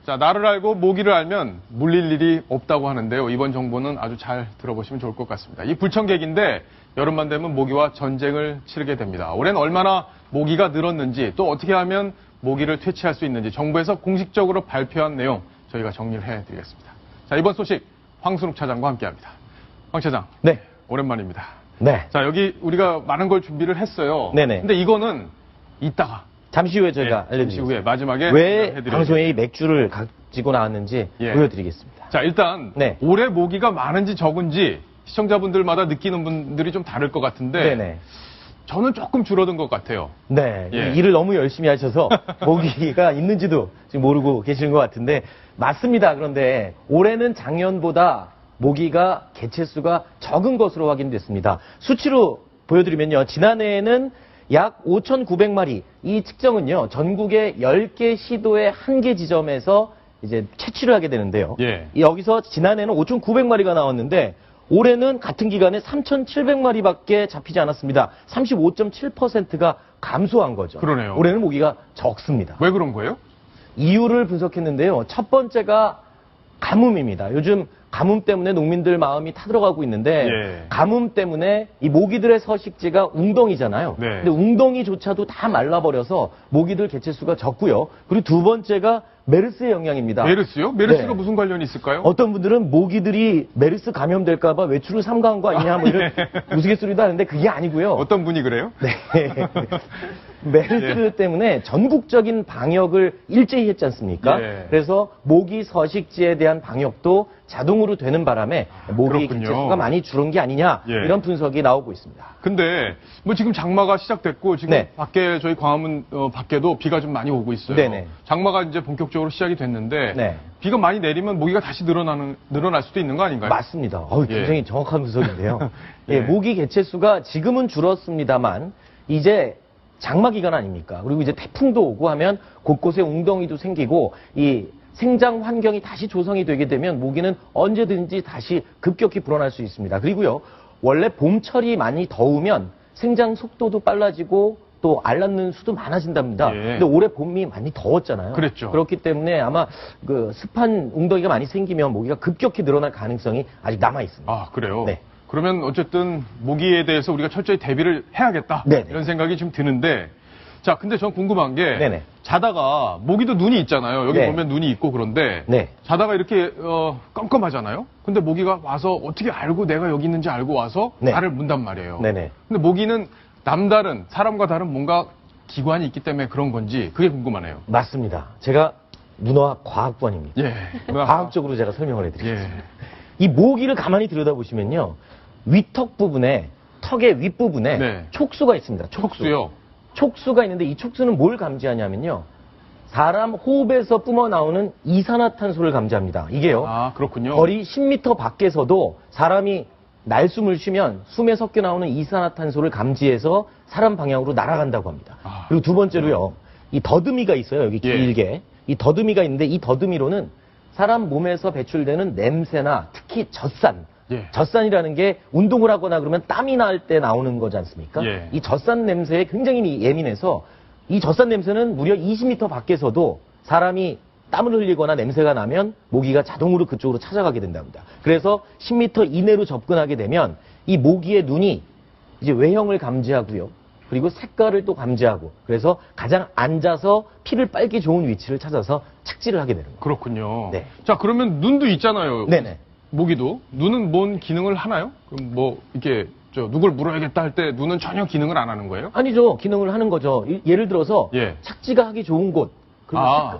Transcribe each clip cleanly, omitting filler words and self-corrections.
자, 나를 알고 모기를 알면 물릴 일이 없다고 하는데요. 이번 정보는 아주 잘 들어보시면 좋을 것 같습니다. 이 불청객인데 여름만 되면 모기와 전쟁을 치르게 됩니다. 올해는 얼마나 모기가 늘었는지 또 어떻게 하면 모기를 퇴치할 수 있는지 정부에서 공식적으로 발표한 내용 저희가 정리를 해드리겠습니다. 자, 이번 소식 황순욱 차장과 함께합니다. 황 차장. 네. 오랜만입니다. 네. 자, 여기 우리가 많은 걸 준비를 했어요. 네네. 근데 이거는 이따가 잠시 후에 저희가 잠시 알려드리겠습니다. 후에 마지막에 왜 해드리겠습니다. 방송에 이 맥주를 가지고 나왔는지 보여드리겠습니다. 자, 일단 네. 올해 모기가 많은지 적은지 시청자분들마다 느끼는 분들이 좀 다를 것 같은데 네네. 저는 조금 줄어든 것 같아요. 네. 예. 일을 너무 열심히 하셔서 모기가 있는지도 지금 모르고 계시는 것 같은데 맞습니다. 그런데 올해는 작년보다 모기가 개체수가 적은 것으로 확인됐습니다. 수치로 보여드리면요. 지난해에는 약 5,900마리. 이 측정은요. 전국의 10개 시도의 1개 지점에서 이제 채취를 하게 되는데요. 예. 여기서 지난해는 5,900마리가 나왔는데 올해는 같은 기간에 3,700마리밖에 잡히지 않았습니다. 35.7%가 감소한 거죠. 그러네요. 올해는 모기가 적습니다. 왜 그런 거예요? 이유를 분석했는데요. 첫 번째가 가뭄입니다. 요즘 가뭄 때문에 농민들 마음이 타들어가고 있는데 예. 가뭄 때문에 이 모기들의 서식지가 웅덩이잖아요. 네. 근데 웅덩이조차도 다 말라버려서 모기들 개체수가 적고요. 그리고 두 번째가 메르스의 영향입니다. 메르스요? 메르스가 네. 무슨 관련이 있을까요? 어떤 분들은 모기들이 메르스 감염될까봐 외출을 삼가한 거 아니냐 뭐 이런 우스갯소리도 하는데 그게 아니고요. 어떤 분이 그래요? 네. 메르스 때문에 전국적인 방역을 일제히 했지 않습니까? 예. 그래서 모기 서식지에 대한 방역도 자동으로 되는 바람에 모기 그렇군요. 개체수가 많이 줄은 게 아니냐 예. 이런 분석이 나오고 있습니다. 근데 뭐 지금 장마가 시작됐고 지금 네. 밖에 저희 광화문 밖에도 비가 좀 많이 오고 있어요. 네네. 장마가 이제 본격적으로 시작이 됐는데 네. 비가 많이 내리면 모기가 다시 늘어날 수도 있는 거 아닌가요? 맞습니다. 굉장히 정확한 분석인데요. 예. 예, 모기 개체수가 지금은 줄었습니다만 이제 장마 기간 아닙니까? 그리고 이제 태풍도 오고 하면 곳곳에 웅덩이도 생기고 이 생장 환경이 다시 조성이 되게 되면 모기는 언제든지 다시 급격히 불어날 수 있습니다. 그리고요, 원래 봄철이 많이 더우면 생장 속도도 빨라지고 또 알 낳는 수도 많아진답니다. 예. 근데 올해 봄이 많이 더웠잖아요. 그랬죠. 그렇기 때문에 아마 그 습한 웅덩이가 많이 생기면 모기가 급격히 늘어날 가능성이 아직 남아 있습니다. 아, 그래요? 네. 그러면 어쨌든 모기에 대해서 우리가 철저히 대비를 해야겠다. 네네. 이런 생각이 좀 드는데 자, 근데 전 궁금한 게 네네. 자다가 모기도 눈이 있잖아요. 여기 네. 보면 눈이 있고 그런데 네. 자다가 이렇게 깜깜하잖아요. 근데 모기가 와서 어떻게 알고 내가 여기 있는지 알고 와서 네. 나를 문단 말이에요. 네네. 근데 모기는 남다른 사람과 다른 뭔가 기관이 있기 때문에 그런 건지 그게 궁금하네요. 맞습니다. 제가 문어학 과학관입니다. 예. 과학적으로 제가 설명을 해드리겠습니다. 예. 이 모기를 가만히 들여다보시면요. 위턱 부분에, 턱의 윗부분에 네. 촉수가 있습니다. 촉수요. 촉수가 있는데 이 촉수는 뭘 감지하냐면요. 사람 호흡에서 뿜어나오는 이산화탄소를 감지합니다. 이게요. 아, 그렇군요. 거리 10m 밖에서도 사람이 날숨을 쉬면 숨에 섞여 나오는 이산화탄소를 감지해서 사람 방향으로 날아간다고 합니다. 아, 그리고 두 번째로요. 이 더듬이가 있어요. 여기 예. 길게. 이 더듬이가 있는데 이 더듬이로는 사람 몸에서 배출되는 냄새나 특히 젖산. 예. 젖산이라는 게 운동을 하거나 그러면 땀이 날 때 나오는 거지 않습니까? 예. 이 젖산 냄새에 굉장히 예민해서 이 젖산 냄새는 무려 20m 밖에서도 사람이 땀을 흘리거나 냄새가 나면 모기가 자동으로 그쪽으로 찾아가게 된답니다. 그래서 10m 이내로 접근하게 되면 이 모기의 눈이 이제 외형을 감지하고요. 그리고 색깔을 또 감지하고 그래서 가장 앉아서 피를 빨기 좋은 위치를 찾아서 착지를 하게 되는 거예요. 그렇군요. 네. 자, 그러면 눈도 있잖아요. 네네. 모기도. 눈은 뭔 기능을 하나요? 그럼 뭐, 이렇게, 누굴 물어야겠다 할 때 눈은 전혀 기능을 안 하는 거예요? 아니죠. 기능을 하는 거죠. 예를 들어서 예. 착지가 하기 좋은 곳. 그리고 아,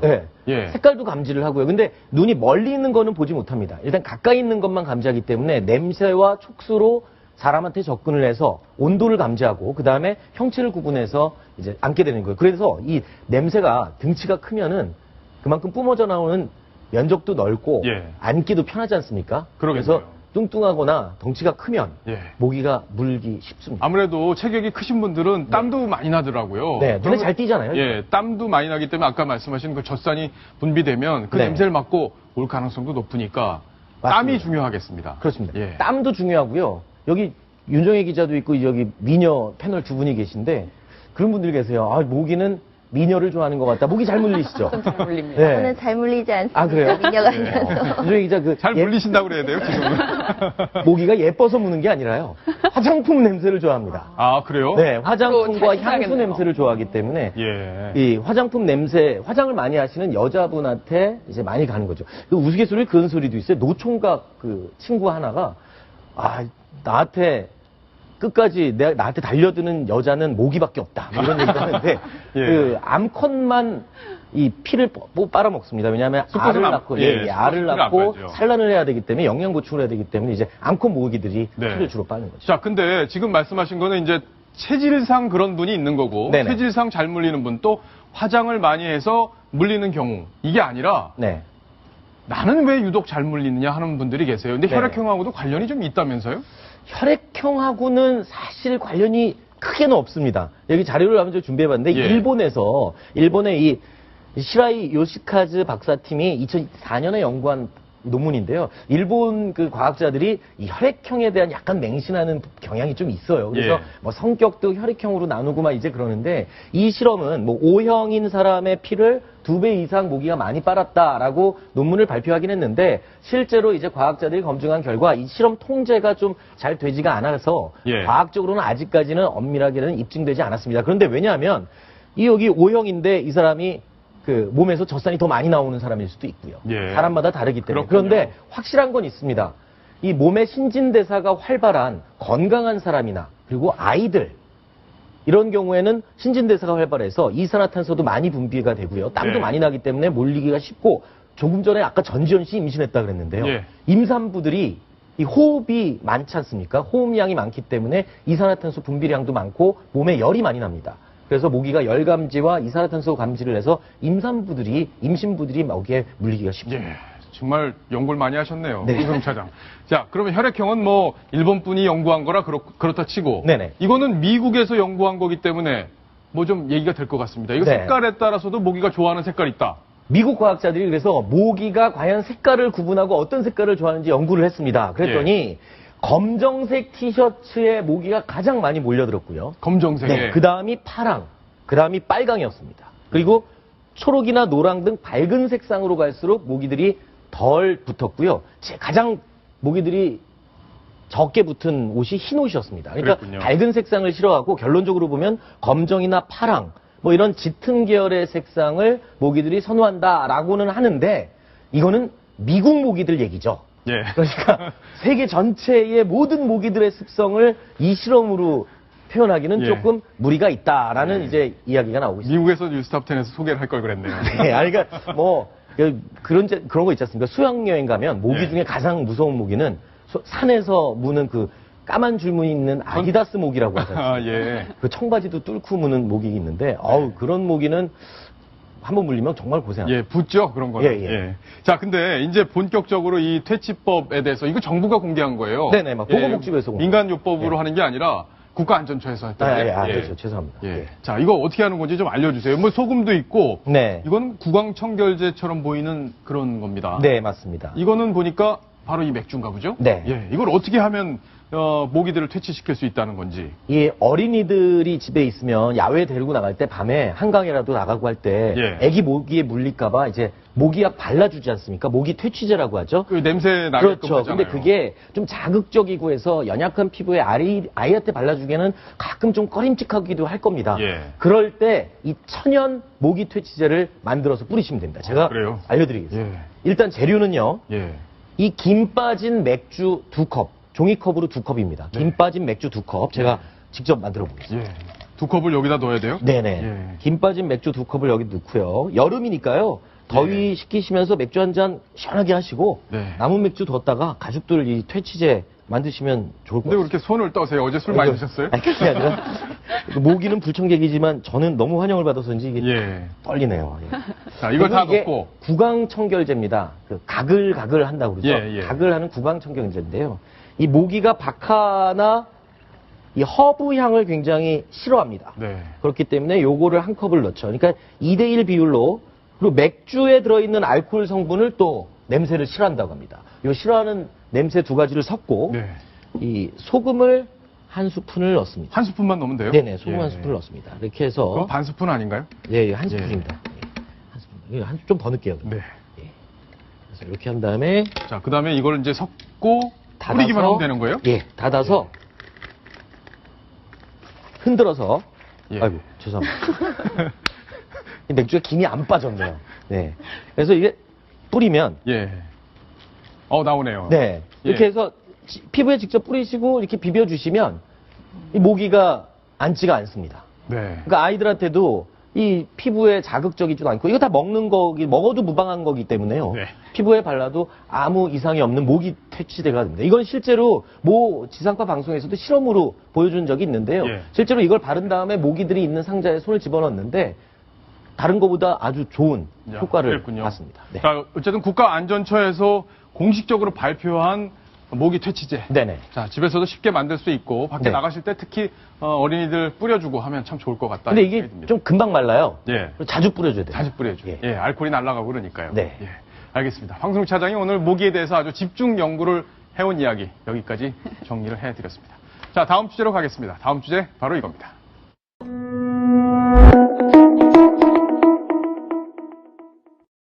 예. 색깔도 감지를 하고요. 근데 눈이 멀리 있는 거는 보지 못합니다. 일단 가까이 있는 것만 감지하기 때문에 냄새와 촉수로 사람한테 접근을 해서 온도를 감지하고 그 다음에 형체를 구분해서 이제 앉게 되는 거예요. 그래서 이 냄새가 등치가 크면은 그만큼 뿜어져 나오는 면적도 넓고 예. 앉기도 편하지 않습니까? 그러겠네요. 그래서 뚱뚱하거나 덩치가 크면 예. 모기가 물기 쉽습니다. 아무래도 체격이 크신 분들은 땀도 많이 나더라고요. 네, 눈에 그러면- 잘 띄잖아요. 예, 땀도 많이 나기 때문에 아까 말씀하신 그 젖산이 분비되면 그 네. 냄새를 맡고 올 가능성도 높으니까 맞습니다. 땀이 중요하겠습니다. 그렇습니다. 예. 땀도 중요하고요. 여기 윤정혜 기자도 있고 여기 미녀 패널 두 분이 계신데 그런 분들이 계세요. 아, 모기는 미녀를 좋아하는 것 같다. 목이 잘 물리시죠? 좀 잘 물립니다. 네. 저는 잘 물리지 않습니다. 아, 그래요? 미녀가 아니어서. 윤정희 기자 잘 물리신다고 그래야 돼요, 지금은. 모기가 예뻐서 무는 게 아니라요. 화장품 냄새를 좋아합니다. 아, 그래요? 네, 화장품과 잘 향수 신나겠네요. 냄새를 좋아하기 때문에 예. 이 화장품 냄새, 화장을 많이 하시는 여자분한테 이제 많이 가는 거죠. 그 우스갯소리 그런 소리도 있어요. 노총각 그 친구 하나가 나한테 끝까지 나한테 달려드는 여자는 모기밖에 없다. 뭐 이런 얘기도 하는데 예. 그 암컷만 이 피를 빨아먹습니다. 왜냐하면 수컷은 알을 안- 낳고 예, 알을 수컷은 안 낳고 빨죠. 산란을 해야 되기 때문에 영양 보충을 해야 되기 때문에 이제 암컷 모기들이 네. 피를 주로 빠는 거죠. 자, 근데 지금 말씀하신 거는 이제 체질상 그런 분이 있는 거고, 네네. 체질상 잘 물리는 분, 또 화장을 많이 해서 물리는 경우, 이게 아니라 네. 나는 왜 유독 잘 물리느냐 하는 분들이 계세요. 근데 네네. 혈액형하고도 관련이 좀 있다면서요? 혈액형하고는 사실 관련이 크게는 없습니다. 여기 자료를 한번 좀 준비해봤는데 예. 일본의 이 시라이 요시카즈 박사팀이 2004년에 연구한 논문인데요. 일본 그 과학자들이 이 혈액형에 대한 약간 맹신하는 경향이 좀 있어요. 그래서 예. 뭐 성격도 혈액형으로 나누고 막 이제 그러는데 이 실험은 뭐 O형인 사람의 피를 2배 이상 모기가 많이 빨았다라고 논문을 발표하긴 했는데 실제로 이제 과학자들이 검증한 결과 이 실험 통제가 좀 잘 되지가 않아서 예. 과학적으로는 아직까지는 엄밀하게는 입증되지 않았습니다. 그런데 왜냐하면 이 여기 O형인데 이 사람이 그 몸에서 젖산이 더 많이 나오는 사람일 수도 있고요. 예. 사람마다 다르기 때문에. 그렇군요. 그런데 확실한 건 있습니다. 이 몸의 신진대사가 활발한 건강한 사람이나 그리고 아이들 이런 경우에는 신진대사가 활발해서 이산화탄소도 많이 분비가 되고요. 땀도 네. 많이 나기 때문에 몰리기가 쉽고 조금 전에 아까 전지현 씨 임신했다 그랬는데요. 예. 임산부들이 이 호흡이 많지 않습니까? 호흡량이 많기 때문에 이산화탄소 분비량도 많고 몸에 열이 많이 납니다. 그래서 모기가 열 감지와 이산화탄소 감지를 해서 임신부들이 모기에 물리기가 쉽습니다. 예. 정말 연구를 많이 하셨네요. 네. 이금 차장. 자, 그러면 혈액형은 뭐 일본 분이 연구한 거라 그렇다 치고 네네. 이거는 미국에서 연구한 거기 때문에 뭐 좀 얘기가 될 것 같습니다. 이거 네. 색깔에 따라서도 모기가 좋아하는 색깔이 있다. 미국 과학자들이 그래서 모기가 과연 색깔을 구분하고 어떤 색깔을 좋아하는지 연구를 했습니다. 그랬더니 검정색 티셔츠에 모기가 가장 많이 몰려들었고요. 검정색에. 네, 그 다음이 파랑, 그 다음이 빨강이었습니다. 그리고 초록이나 노랑 등 밝은 색상으로 갈수록 모기들이 덜 붙었고요. 가장 모기들이 적게 붙은 옷이 흰 옷이었습니다. 그러니까 그랬군요. 밝은 색상을 싫어하고 결론적으로 보면 검정이나 파랑, 뭐 이런 짙은 계열의 색상을 모기들이 선호한다라고는 하는데 이거는 미국 모기들 얘기죠. 예. 그러니까 세계 전체의 모든 모기들의 습성을 이 실험으로 표현하기는 예. 조금 무리가 있다라는 이제 이야기가 나오고 있습니다. 미국에서 뉴스탑10에서 소개를 할 걸 그랬네요. 네, 아니, 그러니까 뭐 그런 거 있지 않습니까? 수영여행 가면 모기 예. 중에 가장 무서운 모기는 산에서 무는 그 까만 줄무늬 있는 아디다스 모기라고 하잖아요. 아, 예. 그 청바지도 뚫고 무는 모기 있는데, 그런 모기는 한번 물리면 정말 고생합니다. 예, 붙죠? 그런 거는. 예, 예. 자, 근데 이제 본격적으로 이 퇴치법에 대해서 이거 정부가 공개한 거예요. 네네, 막 보건복지부에서 공개. 민간요법으로 예. 하는 게 아니라 국가안전처에서 했던 아, 게. 예, 그렇죠. 죄송합니다. 예. 예. 자, 이거 어떻게 하는 건지 좀 알려주세요. 뭐 소금도 있고. 네. 이건 구강청결제처럼 보이는 그런 겁니다. 네, 맞습니다. 이거는 보니까 바로 이 맥주인가 보죠? 네. 예. 이걸 어떻게 하면 모기들을 퇴치시킬 수 있다는 건지. 이 어린이들이 집에 있으면 야외에 데리고 나갈 때 밤에 한강이라도 나가고 할 때 예. 애기 모기에 물릴까봐 이제 모기약 발라주지 않습니까? 모기 퇴치제라고 하죠. 그 냄새 나게끔 그렇죠. 하잖아요. 근데 그게 좀 자극적이고 해서 연약한 피부에 아이한테 발라주기에는 가끔 좀 꺼림칙하기도 할 겁니다. 예. 그럴 때 이 천연 모기 퇴치제를 만들어서 뿌리시면 됩니다. 제가 그래요? 알려드리겠습니다. 예. 일단 재료는요. 예. 이 김 빠진 맥주 2컵, 종이컵으로 2컵입니다. 네. 김 빠진 맥주 2컵 제가 직접 만들어 보겠습니다. 예. 두 컵을 여기다 넣어야 돼요? 네네. 예. 김 빠진 맥주 2컵을 여기 넣고요. 여름이니까요. 더위 식히시면서 맥주 한 잔 시원하게 하시고 네. 남은 맥주 뒀다가 가족들 이 퇴치제 만드시면 좋을 것 근데 왜 같아요. 이렇게 손을 떠세요? 어제 술 많이 드셨어요? 아니, 그게 아니라 모기는 불청객이지만 저는 너무 환영을 받아서인지 이게 예. 떨리네요. 예. 자, 이걸 다 그리고 이게 넣고. 구강청결제입니다. 그 가글 한다고 그러죠. 예, 예. 가글하는 구강청결제인데요. 이 모기가 박하나 이 허브 향을 굉장히 싫어합니다. 네. 그렇기 때문에 요거를 한 컵을 넣죠. 그러니까 2대1 비율로 그리고 맥주에 들어있는 알코올 성분을 또 냄새를 싫어한다고 합니다. 요 싫어하는 냄새 두 가지를 섞고 네. 이 소금을 한 스푼을 넣습니다. 한 스푼만 넣으면 돼요? 네네, 소금 예. 한 스푼을 넣습니다. 이렇게 해서. 그럼 반 스푼 아닌가요? 네, 한 스푼입니다. 예, 한 스푼. 이거 좀 더 넣을게요. 네. 그래서 이렇게 한 다음에. 자, 그 다음에 이걸 이제 섞고 닫아서, 뿌리기만 하면 되는 거예요? 예, 닫아서 흔들어서. 예. 아이고, 죄송합니다. 이 맥주가 김이 안 빠졌네요. 네. 그래서 이게 뿌리면. 예. 나오네요. 네. 이렇게 예. 해서 피부에 직접 뿌리시고 이렇게 비벼주시면 이 모기가 앉지가 않습니다. 네. 그러니까 아이들한테도 이 피부에 자극적이지도 않고 이거 다 먹는 거기 먹어도 무방한 거기 때문에요. 네. 피부에 발라도 아무 이상이 없는 모기 퇴치제가 됩니다. 이건 실제로 모 지상파 방송에서도 실험으로 보여준 적이 있는데요. 예. 실제로 이걸 바른 다음에 모기들이 있는 상자에 손을 집어넣는데 다른 것보다 아주 좋은 야, 효과를 그랬군요. 봤습니다. 네. 자, 어쨌든 국가안전처에서 공식적으로 발표한 모기 퇴치제. 네네. 자, 집에서도 쉽게 만들 수 있고 밖에 네. 나가실 때 특히 어린이들 뿌려주고 하면 참 좋을 것 같다. 근데 이게 좀 금방 말라요. 예. 그리고 자주 뿌려줘야 돼요. 자주 뿌려줘. 예. 예. 알코올이 날아가고 그러니까요. 네. 예. 알겠습니다. 황승욱 차장이 오늘 모기에 대해서 아주 집중 연구를 해온 이야기 여기까지 정리를 해드렸습니다. 자, 다음 주제로 가겠습니다. 다음 주제 바로 이겁니다.